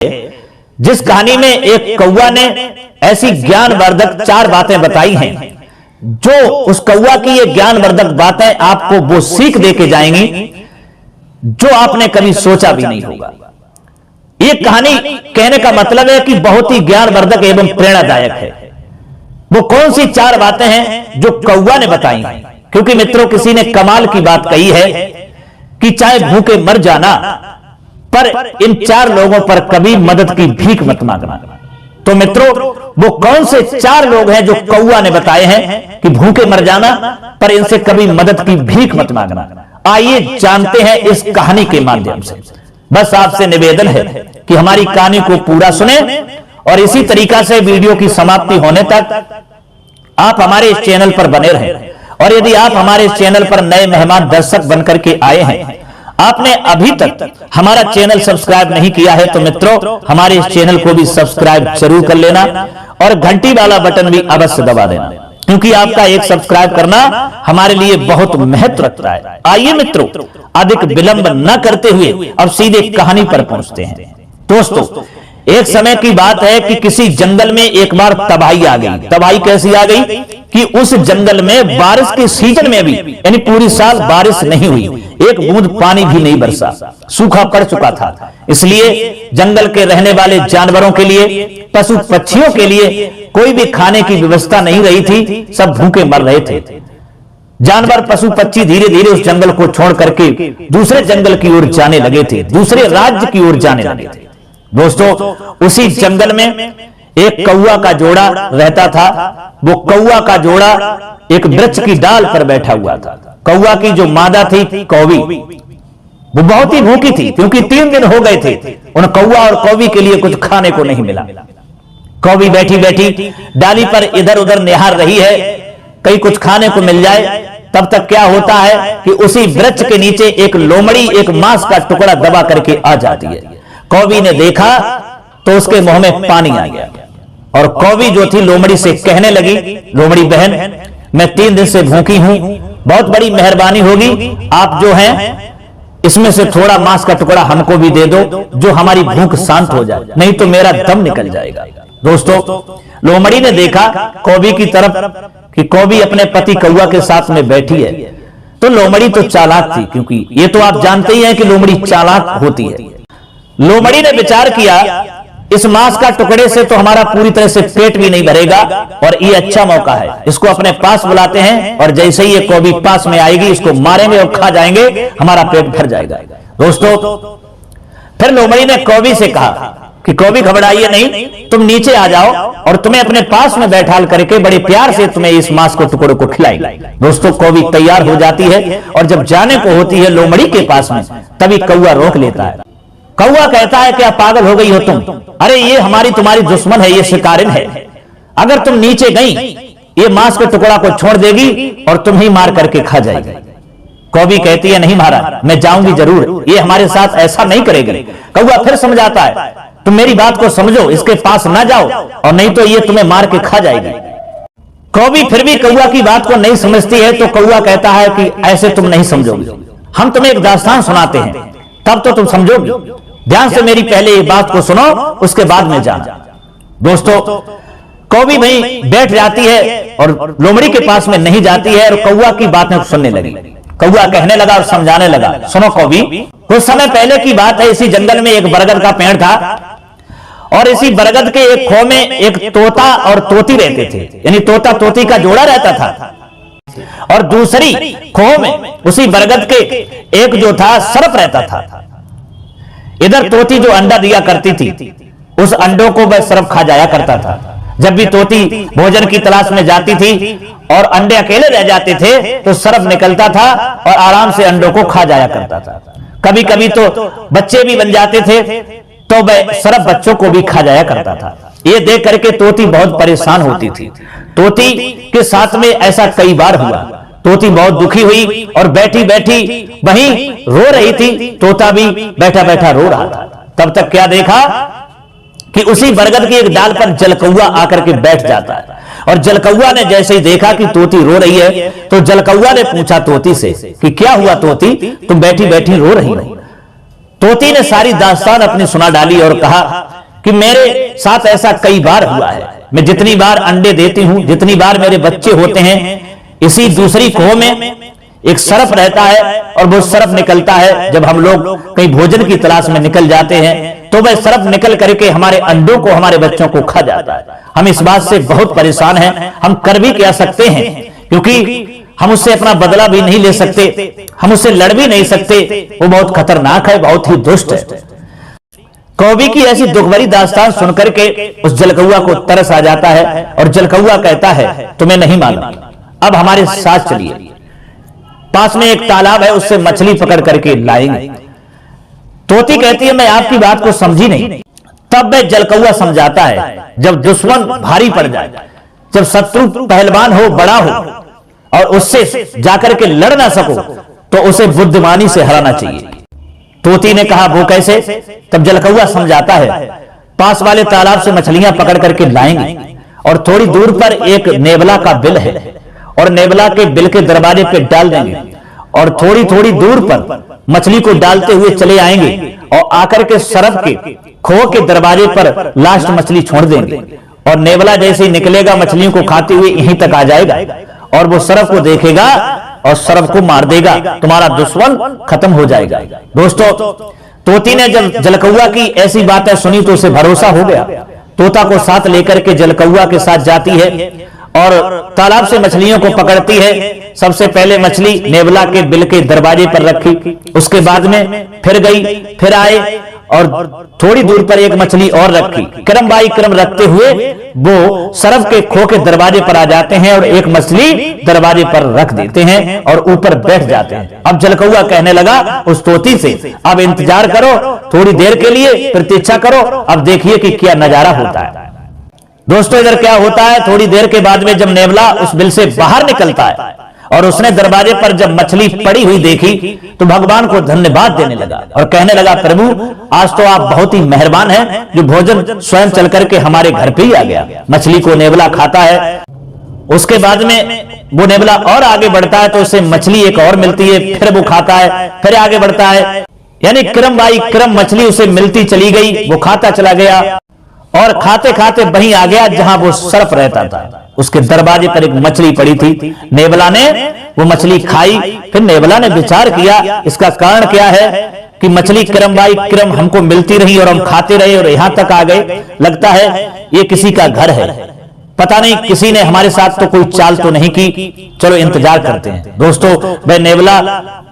जिस कहानी में एक कौवा ने ऐसी ज्ञानवर्धक 4 बातें बताई हैं, जो उस कौवा की ये ज्ञानवर्धक बातें आपको वो सीख देके जाएंगी जो आपने कभी सोचा भी नहीं होगा। ये कहानी कहने का मतलब है कि बहुत ही ज्ञानवर्धक एवं प्रेरणादायक है। वो कौन सी 4 बातें हैं जो कौवा ने बताई हैं? क्योंकि मित्रों, किसी ने कमाल की बात कही है कि चाहे भूखे मर जाना, पर इन 4 लोगों पर कभी मदद की भीख मत मांगना। तो मित्रों, वो कौन से 4 लोग हैं जो कौवा ने बताए हैं कि भूखे मर जाना, पर इनसे कभी मदद की भीख मत मांगना? आइए जानते हैं इस कहानी के माध्यम से। बस आपसे निवेदन है कि हमारी कहानी को पूरा सुने और इसी तरीका से वीडियो की समाप्ति होने तक आप हमारे इस चैनल पर बने रहें। और यदि आप हमारे इस चैनल पर नए मेहमान दर्शक बनकर के आए हैं, आपने अभी तक हमारा चैनल सब्सक्राइब नहीं किया है, तो मित्रों हमारे इस चैनल को भी सब्सक्राइब जरूर कर लेना और घंटी वाला बटन भी अवश्य दबा देना, क्योंकि आपका एक सब्सक्राइब करना हमारे लिए बहुत महत्व रखता है। आइए मित्रों, अधिक विलंब न करते हुए अब सीधे कहानी पर पहुंचते हैं। दोस्तों, एक समय की बात है कि किसी जंगल में एक बार तबाही आ गई। तबाही कैसी आ गई कि उस जंगल में बारिश के सीजन में भी, यानी पूरी साल बारिश नहीं हुई, एक बूंद पानी भी नहीं बरसा, सूखा पड़ चुका था। इसलिए जंगल के रहने वाले जानवरों के लिए, पशु पक्षियों के लिए कोई भी खाने की व्यवस्था नहीं रही थी। सब भूखे मर रहे थे। जानवर, पशु पक्षी धीरे धीरे उस जंगल को छोड़ करके दूसरे जंगल की ओर जाने लगे थे, दूसरे राज्य की ओर जाने लगे थे। दोस्तों, उसी जंगल में एक कौवा का जोड़ा रहता था। वो कौवा का जोड़ा एक वृक्ष की डाल पर बैठा हुआ था। कौवा की जो मादा थी कौवी, वो बहुत ही भूखी थी, क्योंकि 3 दिन हो गए थे उन कौवा और कौवी के लिए कुछ खाने को नहीं मिला। कौवी बैठी बैठी डाली पर इधर उधर निहार रही है, कहीं कुछ खाने को मिल जाए। तब तक क्या होता है कि उसी वृक्ष के नीचे एक लोमड़ी एक मांस का टुकड़ा दबा करके आ जाती है। कौवी ने देखा तो उसके मुंह में पानी आ गया और कौवी जो थी लोमड़ी से कहने लगी, लोमड़ी बहन, मैं 3 दिन से भूखी हूं, बहुत बड़ी मेहरबानी होगी, आप जो हैं इसमें से थोड़ा मांस का टुकड़ा हमको भी दे दो, जो हमारी भूख शांत हो जाए, नहीं तो मेरा दम निकल जाएगा। दोस्तों, लोमड़ी ने देखा कौवी की तरफ कि कौवी अपने पति कौवा के साथ में बैठी है। तो लोमड़ी तो चालाक थी, क्योंकि ये तो आप जानते ही हैं कि लोमड़ी चालाक होती है। लोमड़ी ने विचार किया, इस मांस का टुकड़े से तो हमारा पूरी तरह से पेट भी नहीं भरेगा और ये अच्छा मौका है, इसको अपने पास बुलाते हैं और जैसे ही ये कौवी पास में आएगी इसको मारेंगे और खा जाएंगे, हमारा पेट भर जाएगा। दोस्तों, फिर लोमड़ी ने कौवी से कहा कि कौवी घबराइए नहीं, तुम नीचे आ जाओ और तुम्हें अपने पास में बैठाल करके बड़े प्यार से तुम्हें इस मांस को टुकड़ों को खिलाएंगे। दोस्तों, कौवी तैयार हो जाती है और जब जाने को होती है लोमड़ी के पास में, तभी कौवा रोक लेता है। कौवा कहता है, क्या पागल हो गई हो तुम? अरे ये हमारी तुम्हारी दुश्मन है, ये शिकारिन है। अगर तुम नीचे गई, ये मांस के टुकड़ा को छोड़ देगी और तुम ही मार करके खा जाएगी। कौवी कहती है, नहीं महाराज, मैं जाऊंगी जरूर, ये हमारे साथ ऐसा नहीं करेगी। कौवा फिर समझाता है, तुम मेरी बात को समझो, इसके पास ना जाओ और नहीं तो ये तुम्हें मार के खा जाएगी। कौवी फिर भी कौवा की बात को नहीं समझती है। तो कौवा कहता है कि ऐसे तुम नहीं समझोगे, हम तुम्हें एक दास्तान सुनाते हैं, तब तो तुम समझोगे। ध्यान से मेरी पहले ये बात को सुनो, उसके बाद में जाना। दोस्तों, कौवी भाई बैठ जाती है और लोमड़ी के पास में नहीं जाती है और कौवा की बातें सुनने लगी। कौवा कहने लगा और समझाने लगा, सुनो कौवी, कुछ समय पहले की बात है, इसी जंगल में एक बरगद का पेड़ था और इसी बरगद के एक खो में एक तोता और तोती रहते थे, यानी तोता तोती का जोड़ा रहता था। और दूसरी खो में उसी बरगद के एक जो था सर्प रहता था। इधर तोती जो अंडा दिया करती थी, उस अंडों को वह सर्प खा जाया करता था। जब भी तोती भोजन की तलाश में जाती थी और अंडे अकेले रह जाते थे, तो सर्प निकलता था और आराम से अंडों को खा जाया करता था। कभी कभी तो बच्चे भी बन जाते थे, तो वह सर्प बच्चों को भी खा जाया करता था। ये देख करके तोती बहुत परेशान होती थी। तोती के साथ में ऐसा कई बार हुआ। तोती बहुत दुखी हुई और बैठी बैठी वहीं रो रही थी। तोता भी बैठा बैठा रो रहा था। तब तक क्या देखा कि उसी बरगद की एक डाल पर जलकौवा आकर के बैठ जाता है। और जलकौवा ने जैसे ही देखा कि तोती रो रही है, तो जलकौवा ने पूछा तोती से कि क्या हुआ तोती, तुम बैठी बैठी रो रही हो? तोती ने सारी दास्तान अपनी सुना डाली और कहा कि मेरे साथ ऐसा कई बार हुआ है। मैं जितनी बार अंडे देती हूं, जितनी बार मेरे बच्चे होते हैं, इसी दूसरी खोह में एक सर्प रहता है और वो सर्प निकलता है। जब हम लोग कहीं भोजन की तलाश में निकल जाते हैं तो वह सर्प निकल करके हमारे अंडों को, हमारे बच्चों को खा जाता है। हम इस बात से बहुत परेशान हैं। हम कर भी क्या सकते हैं, क्योंकि हम उससे अपना बदला भी नहीं ले सकते, हम उससे लड़ भी नहीं सकते। वो बहुत खतरनाक है, बहुत ही दुष्ट है। कौवी की ऐसी दुखभरी दास्तान सुनकर के उस जलकौआ को तरस आ जाता है और जलकौआ कहता है, तुम्हें नहीं मालूम, अब हमारे साथ चलिए, पास में एक तालाब है, उससे मछली पकड़ करके लाएंगे। तोती कहती है, मैं आपकी बात को समझी नहीं। तब वह जलकौआ समझाता है, जब दुश्मन भारी पड़ जाए, जब शत्रु पहलवान हो, बड़ा हो और उससे जाकर के लड़ ना सको, तो उसे बुद्धिमानी से हराना चाहिए। तोती ने कहा, वो कैसे? तब जलकौआ समझाता है, पास वाले तालाब से मछलियां पकड़ करके लाएंगे और थोड़ी दूर पर एक नेवला का बिल है और नेवला के बिल के दरवाजे पे डाल देंगे और थोड़ी थोड़ी दूर पर मछली को डालते हुए चले आएंगे और आकर के सरफ के खोह के दरवाजे पर लास्ट मछली छोड़ देंगे और नेवला जैसे ही निकलेगा मछलियों को खाते हुए यहीं तक आ जाएगा और वो सरफ को देखेगा और सरफ को मार देगा, तुम्हारा दुश्मन खत्म हो जाएगा। दोस्तों, तोती ने जब जलकौआ की ऐसी बातें सुनी तो उसे भरोसा हो गया। तोता को साथ लेकर के जलकौआ के साथ जाती है और तालाब से मछलियों को पकड़ती है। सबसे पहले मछली नेवला के बिल के दरवाजे पर रखी, उसके बाद में फिर गई, फिर आए और थोड़ी दूर पर एक मछली और रखी। क्रम बाई क्रम रखते हुए वो सरफ के खोह के दरवाजे पर आ जाते हैं और एक मछली दरवाजे पर रख देते हैं और ऊपर बैठ जाते हैं। अब जलकौआ कहने लगा उस तोती से, अब इंतजार करो, थोड़ी देर के लिए प्रतीक्षा करो, अब देखिए कि क्या नजारा होता है। दोस्तों, इधर क्या होता है, थोड़ी देर के बाद में जब नेवला उस बिल से बाहर निकलता है और उसने दरवाजे पर जब मछली पड़ी हुई देखी तो भगवान को धन्यवाद देने लगा और कहने लगा, प्रभु आज तो आप बहुत ही मेहरबान हैं, जो भोजन स्वयं चल करके हमारे घर पे ही आ गया। मछली को नेवला खाता है, उसके बाद में वो नेवला और आगे बढ़ता है तो उसे मछली एक और मिलती है, फिर वो खाता है, फिर आगे बढ़ता है, यानी क्रम बाई क्रम मछली उसे मिलती चली गई। वो खाता चला गया और खाते खाते वहीं आ गया जहां वो सर्प रहता था। उसके दरवाजे पर एक मछली पड़ी थी, नेवला ने वो मछली खाई। फिर नेवला ने विचार किया, इसका कारण क्या है कि मछली क्रम बाई क्रम हमको मिलती रही और हम खाते रहे और यहां तक आ गए। लगता है ये किसी का घर है, पता नहीं किसी ने हमारे साथ तो कोई चाल तो नहीं की, चलो इंतजार करते हैं। दोस्तों, वह नेवला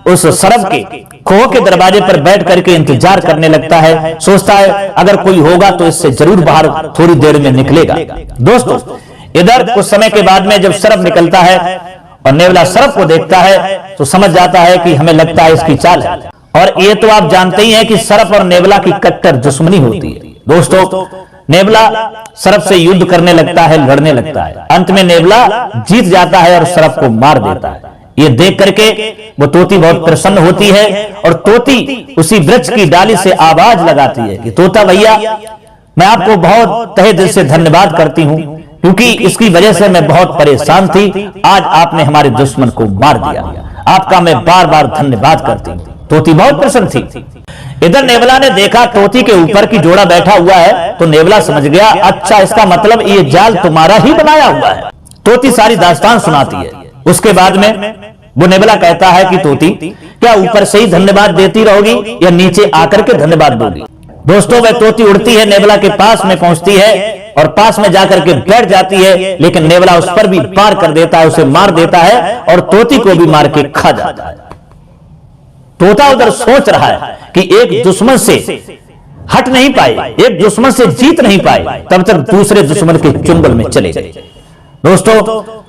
उस सरफ के खोह के दरवाजे पर बैठ करके इंतजार करने लगता है, सोचता है अगर कोई होगा तो इससे जरूर बाहर थोड़ी देर में निकलेगा। दोस्तों, इधर कुछ समय के बाद में जब सरफ निकलता है और नेवला सरफ को देखता है तो समझ जाता है कि हमें लगता है इसकी चाल है। और ये तो आप जानते ही हैं कि सरफ और नेवला की कट्टर दुश्मनी होती है। दोस्तों, नेवला सरफ से युद्ध करने लगता है, लड़ने लगता है। अंत में नेवला जीत जाता है और सरफ को मार देता है। ये देख करके वो तोती बहुत प्रसन्न होती है और तोती उसी वृक्ष की डाली से आवाज लगाती है कि तोता भैया, मैं आपको बहुत तहे दिल से धन्यवाद करती हूं, क्योंकि इसकी वजह से मैं बहुत परेशान थी। आज आपने हमारे दुश्मन को मार दिया, आपका मैं बार बार धन्यवाद करती हूँ। तोती बहुत प्रसन्न थी। इधर नेवला ने देखा तोती के ऊपर की जोड़ा बैठा हुआ है तो नेवला समझ गया, अच्छा इसका मतलब ये जाल तुम्हारा ही बनाया हुआ है। तोती सारी दास्तान सुनाती है। उसके बाद में वो नेवला कहता है कि तोती, क्या ऊपर से ही धन्यवाद देती रहोगी या नीचे आकर के धन्यवाद दोगी? दोस्तों, वह तोती उड़ती है, नेवला के पास में पहुंचती है और पास में जाकर के बैठ जाती है, लेकिन नेवला उस पर भी पार कर देता है, उसे मार देता है और तोती को भी मार के खा जाता है। तोता उधर सोच रहा है कि एक दुश्मन से हट नहीं पाए, एक दुश्मन से जीत नहीं पाए, तब तक दूसरे दुश्मन के चुंगल में चले गए। दोस्तों,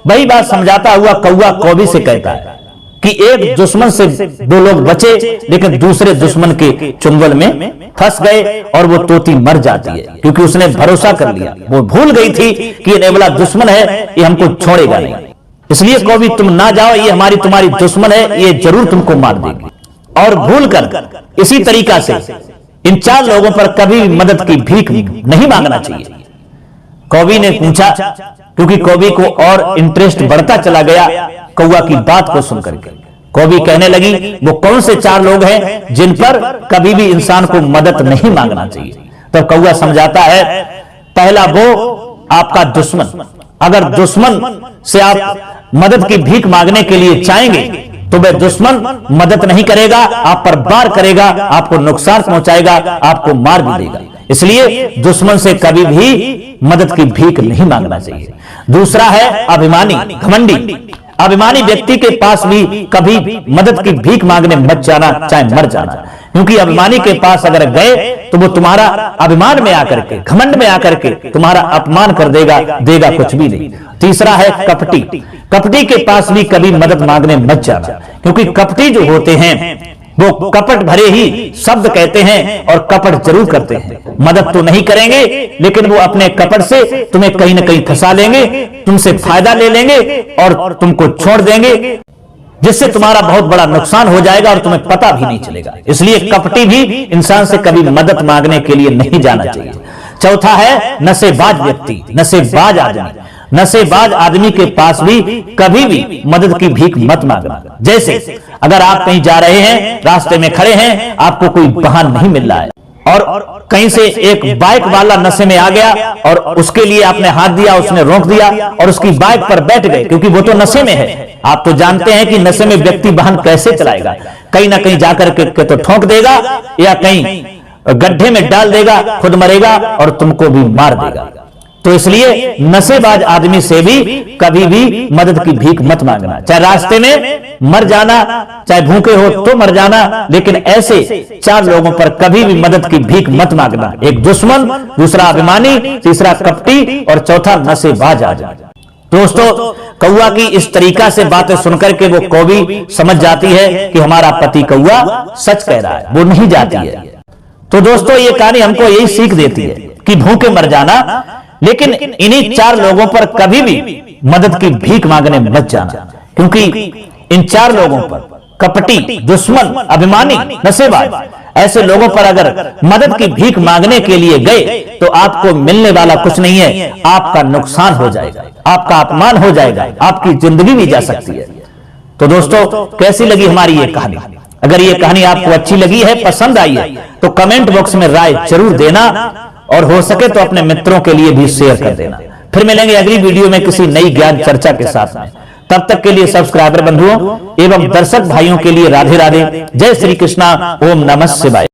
वही बात समझाता हुआ कौवा कौवी से कहता है कि एक दुश्मन से दो लोग बचे, लेकिन दूसरे दुश्मन के चुंगल में फंस गए और वो तोती मर जाती है, क्योंकि उसने भरोसा कर लिया। वो भूल गई थी कि ये नेवला दुश्मन है, ये हमको छोड़ेगा नहीं। इसलिए कौवी, तुम ना जाओ, ये हमारी तुम्हारी दुश्मन है, ये जरूर तुमको मार देगी। और भूल कर इसी तरीका से इन चार लोगों पर कभी मदद की भीख नहीं मांगना चाहिए। कौवी ने पूछा, क्योंकि कौवी को और इंटरेस्ट बढ़ता चला गया कौवा की बात को सुनकर के। कौवी कहने लगी, वो कौन से चार लोग हैं जिन पर कभी भी इंसान को मदद नहीं मांगना चाहिए? तो कौवा समझाता है, पहला वो आपका दुश्मन, अगर दुश्मन से आप मदद की भीख मांगने के लिए चाहेंगे तो वह दुश्मन मदद नहीं करेगा, आप पर वार करेगा, आपको नुकसान पहुंचाएगा, आपको मार भी देगा। इसलिए दुश्मन से कभी भी मदद की भीख नहीं मांगना चाहिए। दूसरा है अभिमानी, घमंडी। अभिमानी व्यक्ति के पास भी कभी मदद की भीख मांगने मत जाना, चाहे मर जाना, क्योंकि अभिमानी के पास अगर गए तो वो तुम्हारा अभिमान में आकर के, घमंड में आकर के तुम्हारा अपमान कर देगा, देगा कुछ भी नहीं। तीसरा है कपटी। कपटी के पास भी कभी मदद मांगने मत जाना, क्योंकि कपटी जो होते हैं वो कपट भरे ही शब्द कहते हैं और कपट जरूर करते हैं। मदद तो नहीं करेंगे, लेकिन वो अपने कपट से तुम्हें कहीं ना कहीं फंसा लेंगे, तुमसे फायदा ले लेंगे और तुमको छोड़ देंगे, जिससे तुम्हारा बहुत बड़ा नुकसान हो जाएगा और तुम्हें पता भी नहीं चलेगा। इसलिए कपटी भी इंसान से कभी मदद मांगने के लिए नहीं जाना चाहिए। चौथा है नशेबाज व्यक्ति, नशेबाज आदमी। नशेबाज आदमी के पास भी कभी भी मदद की भीख मत मांगना। जैसे अगर आप कहीं जा रहे हैं, रास्ते में खड़े हैं, आपको कोई वाहन नहीं मिल रहा है और कहीं से एक बाइक वाला नशे में आ गया और उसके लिए आपने हाथ दिया, उसने रोक दिया और उसकी बाइक पर बैठ गए, क्योंकि वो तो नशे में है। आप तो जानते हैं कि नशे में व्यक्ति वाहन कैसे चलाएगा, कहीं ना कहीं जाकर के तो ठोक देगा या कहीं गड्ढे में डाल देगा, खुद मरेगा और तुमको भी मार देगा। तो इसलिए नशेबाज आदमी से भी कभी भी मदद की भीख मत मांगना। चाहे रास्ते में मर जाना, चाहे भूखे हो तो मर जाना, लेकिन ऐसे 4 लोगों पर कभी भी मदद की भीख मत मांगना। एक दुश्मन, दूसरा अभिमानी, तीसरा कपटी और चौथा नशेबाज आदमी। दोस्तों, कौवा की इस तरीका से बातें सुनकर के वो कौवी समझ जाती है कि हमारा पति कौवा सच कह रहा है, वो नहीं जाती है। तो दोस्तों, ये कहानी हमको यही सीख देती है कि भूखे मर जाना, लेकिन इन्हीं 4 लोगों पर कभी भी मदद की भीख मांगने मत जाना, क्योंकि इन 4 लोगों पर, कपटी, दुश्मन, अभिमानी, नशेबाज, ऐसे लोगों पर अगर मदद की भीख मांगने के लिए गए तो आपको मिलने वाला कुछ नहीं है, आपका नुकसान हो जाएगा, आपका अपमान हो जाएगा, आपकी जिंदगी भी जा सकती है। तो दोस्तों, कैसी लगी हमारी ये कहानी? अगर ये कहानी आपको अच्छी लगी है, पसंद आई है, तो कमेंट बॉक्स में राय जरूर देना और हो सके तो अपने मित्रों के लिए भी शेयर कर देना। फिर मिलेंगे अगली वीडियो में किसी नई ज्ञान चर्चा के साथ में। तब तक के लिए सब्सक्राइबर बंधुओं एवं दर्शक भाइयों के लिए राधे राधे, जय श्री कृष्णा, ओम नमः शिवाय।